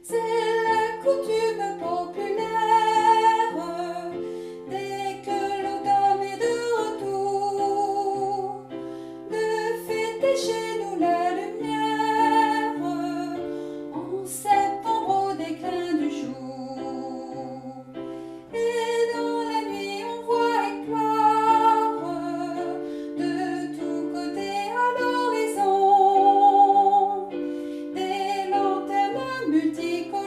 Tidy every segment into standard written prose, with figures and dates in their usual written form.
C'est la coutume populaire, dès que l'automne est de retour, de fêter chez nous la lumière, en septembre au déclin du jour. Et dans la nuit on voit éclore de tous côtés à l'horizon des lanternes multicolores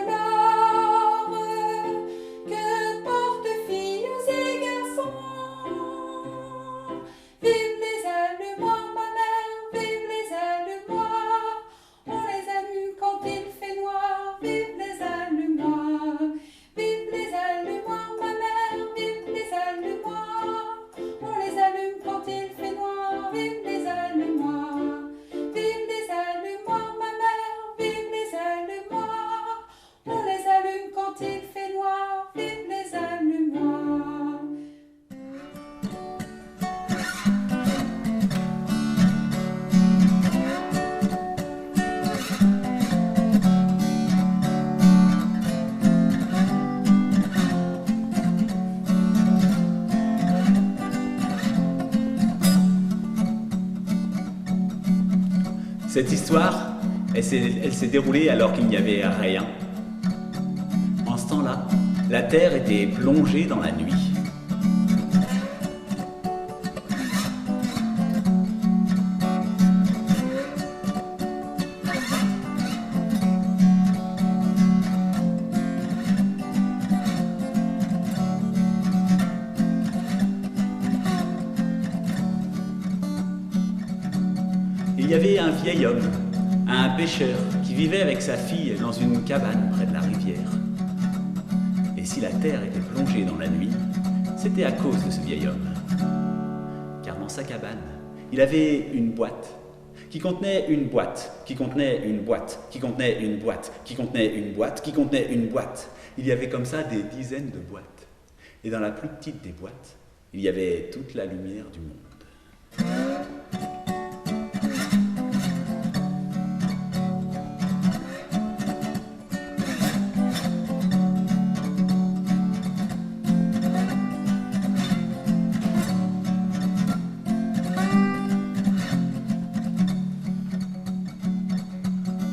que portent filles et garçons. Vive les allumoirs, ma mère, vive les allumoirs. On les allume quand il fait noir. Vive les allumoirs, vive les allumoirs, ma mère, vive les allumoirs. On les allume quand il fait noir. Vive les allumoirs, vive les allumoirs, ma mère, vive les allumoirs. On les allume quand il fait noir. Vive les allumoirs. Cette histoire, elle s'est déroulée alors qu'il n'y avait rien. En ce temps-là, la terre était plongée dans la nuit. Il y avait un vieil homme, un pêcheur, qui vivait avec sa fille dans une cabane près de la rivière. Et si la terre était plongée dans la nuit, c'était à cause de ce vieil homme. Car dans sa cabane, il avait une boîte qui contenait une boîte, qui contenait une boîte, qui contenait une boîte, qui contenait une boîte, qui contenait une boîte. Il y avait comme ça des dizaines de boîtes. Et dans la plus petite des boîtes, il y avait toute la lumière du monde.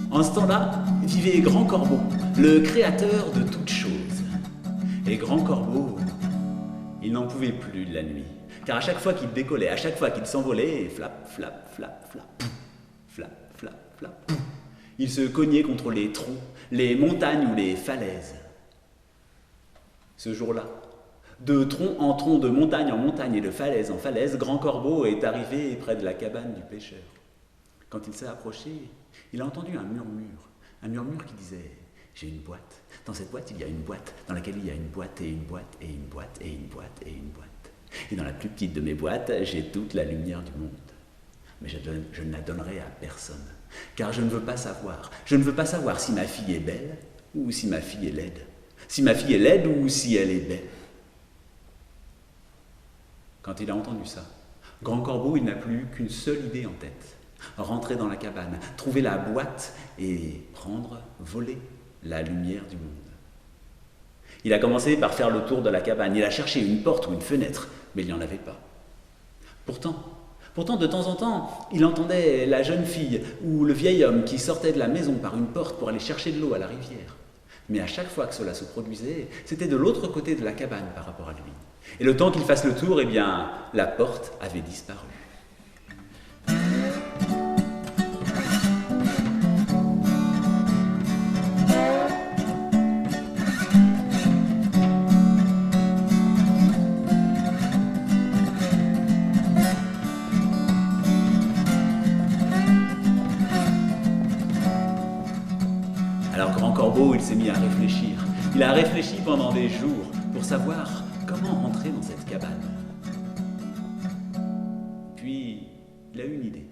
En ce temps-là, vivait Grand Corbeau, le créateur de toutes choses. Et Grand Corbeau, il n'en pouvait plus de la nuit, car à chaque fois qu'il décollait, à chaque fois qu'il s'envolait, flap, flap, flap, flap, pouf, flap, flap, flap, pouf, il se cognait contre les troncs, les montagnes ou les falaises. Ce jour-là, de tronc en tronc, de montagne en montagne et de falaise en falaise, Grand Corbeau est arrivé près de la cabane du pêcheur. Quand il s'est approché, il a entendu un murmure qui disait « J'ai une boîte. Dans cette boîte, il y a une boîte, dans laquelle il y a une boîte et une boîte et une boîte et une boîte et une boîte. Et dans la plus petite de mes boîtes, j'ai toute la lumière du monde. Mais je ne la donnerai à personne, car je ne veux pas savoir. Je ne veux pas savoir si ma fille est belle ou si ma fille est laide. Si ma fille est laide ou si elle est belle. » Quand il a entendu ça, Grand Corbeau, il n'a plus qu'une seule idée en tête. Rentrer dans la cabane, trouver la boîte et voler la lumière du monde. Il a commencé par faire le tour de la cabane. Il a cherché une porte ou une fenêtre, mais il n'y en avait pas. Pourtant, de temps en temps, il entendait la jeune fille ou le vieil homme qui sortait de la maison par une porte pour aller chercher de l'eau à la rivière. Mais à chaque fois que cela se produisait, c'était de l'autre côté de la cabane par rapport à lui. Et le temps qu'il fasse le tour, eh bien, la porte avait disparu. Alors Grand Corbeau, il s'est mis à réfléchir. Il a réfléchi pendant des jours pour savoir comment entrer dans cette cabane. Puis, il a eu une idée.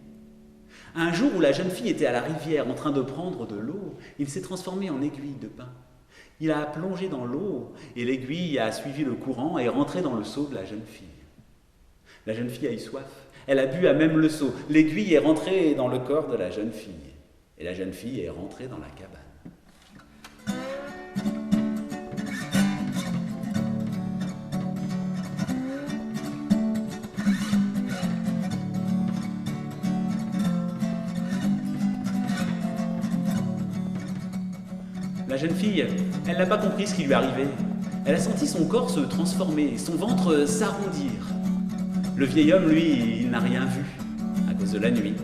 Un jour où la jeune fille était à la rivière en train de prendre de l'eau, il s'est transformé en aiguille de pin. Il a plongé dans l'eau et l'aiguille a suivi le courant et est rentrée dans le seau de la jeune fille. La jeune fille a eu soif. Elle a bu à même le seau. L'aiguille est rentrée dans le corps de la jeune fille. Et la jeune fille est rentrée dans la cabane. La jeune fille, elle n'a pas compris ce qui lui arrivait. Elle a senti son corps se transformer, son ventre s'arrondir. Le vieil homme, lui, il n'a rien vu, à cause de la nuit.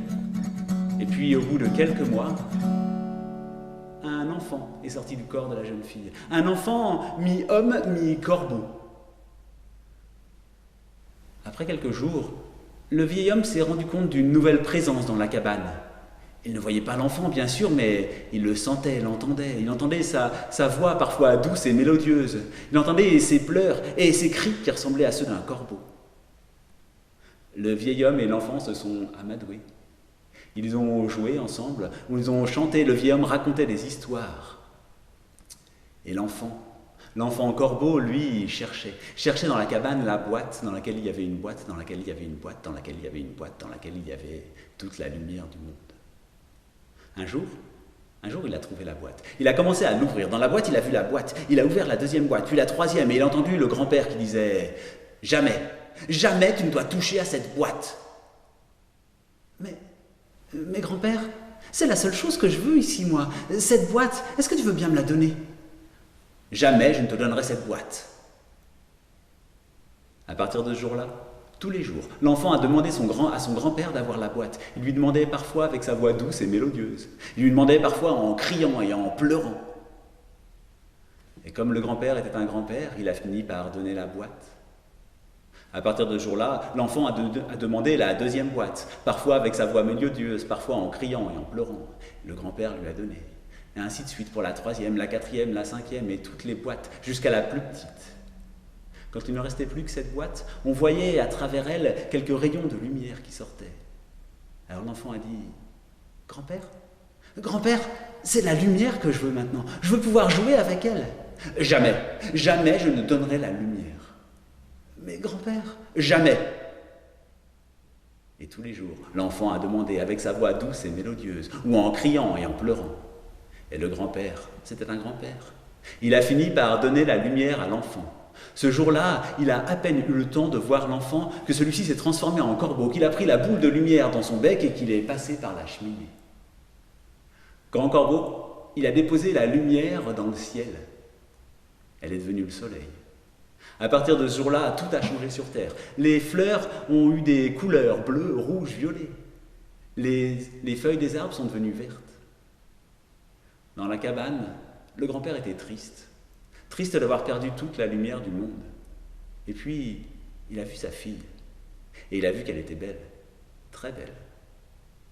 Et puis, au bout de quelques mois, un enfant est sorti du corps de la jeune fille. Un enfant mi-homme, mi-corbeau. Après quelques jours, le vieil homme s'est rendu compte d'une nouvelle présence dans la cabane. Il ne voyait pas l'enfant, bien sûr, mais il le sentait, l'entendait. Il entendait sa voix parfois douce et mélodieuse. Il entendait ses pleurs et ses cris qui ressemblaient à ceux d'un corbeau. Le vieil homme et l'enfant se sont amadoués. Ils ont joué ensemble, ou ils ont chanté. Le vieil homme racontait des histoires. Et l'enfant corbeau, lui, cherchait dans la cabane la boîte dans laquelle il y avait une boîte, dans laquelle il y avait une boîte, dans laquelle il y avait une boîte, dans laquelle il y avait toute la lumière du monde. Un jour, il a trouvé la boîte. Il a commencé à l'ouvrir. Dans la boîte, il a vu la boîte. Il a ouvert la deuxième boîte, puis la troisième, et il a entendu le grand-père qui disait « Jamais, jamais tu ne dois toucher à cette boîte !» Mais grand-père, c'est la seule chose que je veux ici, moi. Cette boîte, est-ce que tu veux bien me la donner ? Jamais je ne te donnerai cette boîte. À partir de ce jour-là, tous les jours, l'enfant a demandé à son grand-père d'avoir la boîte. Il lui demandait parfois avec sa voix douce et mélodieuse. Il lui demandait parfois en criant et en pleurant. Et comme le grand-père était un grand-père, il a fini par donner la boîte. À partir de ce jour-là, l'enfant a demandé la deuxième boîte, parfois avec sa voix mélodieuse, parfois en criant et en pleurant. Le grand-père lui a donné. Et ainsi de suite pour la troisième, la quatrième, la cinquième et toutes les boîtes, jusqu'à la plus petite. Quand il ne restait plus que cette boîte, on voyait à travers elle quelques rayons de lumière qui sortaient. Alors l'enfant a dit « Grand-père, grand-père, c'est la lumière que je veux maintenant. Je veux pouvoir jouer avec elle. Jamais, jamais je ne donnerai la lumière. Mais grand-père, jamais. » Et tous les jours, l'enfant a demandé avec sa voix douce et mélodieuse, ou en criant et en pleurant. Et le grand-père, c'était un grand-père. Il a fini par donner la lumière à l'enfant. Ce jour-là, il a à peine eu le temps de voir l'enfant que celui-ci s'est transformé en corbeau, qu'il a pris la boule de lumière dans son bec et qu'il est passé par la cheminée. Grand corbeau, il a déposé la lumière dans le ciel. Elle est devenue le soleil. À partir de ce jour-là, tout a changé sur Terre. Les fleurs ont eu des couleurs bleues, rouges, violets. Les feuilles des arbres sont devenues vertes. Dans la cabane, le grand-père était triste. Triste d'avoir perdu toute la lumière du monde. Et puis, il a vu sa fille. Et il a vu qu'elle était belle. Très belle.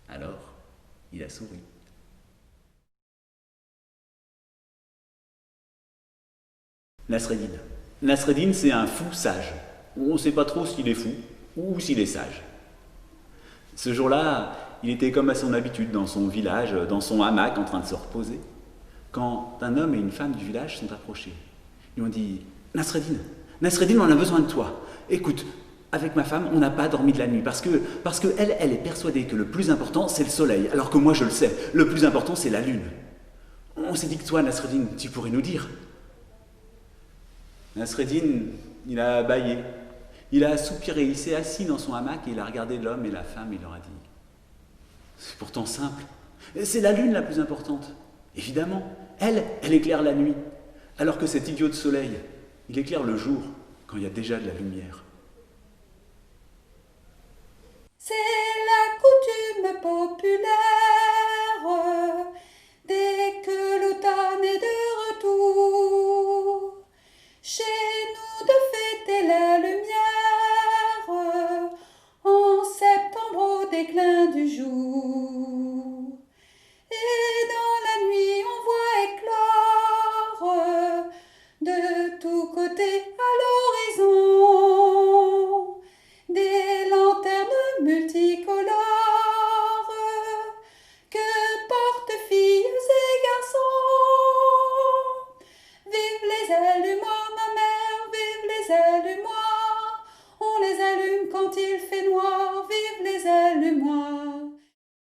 Alors, il a souri. Nasreddin. Nasreddin, c'est un fou sage. On ne sait pas trop s'il est fou ou s'il est sage. Ce jour-là, il était comme à son habitude dans son village, dans son hamac, en train de se reposer, quand un homme et une femme du village sont approchés. Ils ont dit « Nasreddin, Nasreddin, on a besoin de toi. Écoute, avec ma femme, on n'a pas dormi de la nuit parce que elle est persuadée que le plus important, c'est le soleil, alors que moi, je le sais, le plus important, c'est la lune. On s'est dit que toi, Nasreddin, tu pourrais nous dire. » Nasreddin, il a bâillé, il a soupiré, il s'est assis dans son hamac et il a regardé l'homme et la femme et il leur a dit « C'est pourtant simple, c'est la lune la plus importante. Évidemment, elle éclaire la nuit. Alors que cet idiot de soleil, il éclaire le jour, quand il y a déjà de la lumière. » C'est la coutume populaire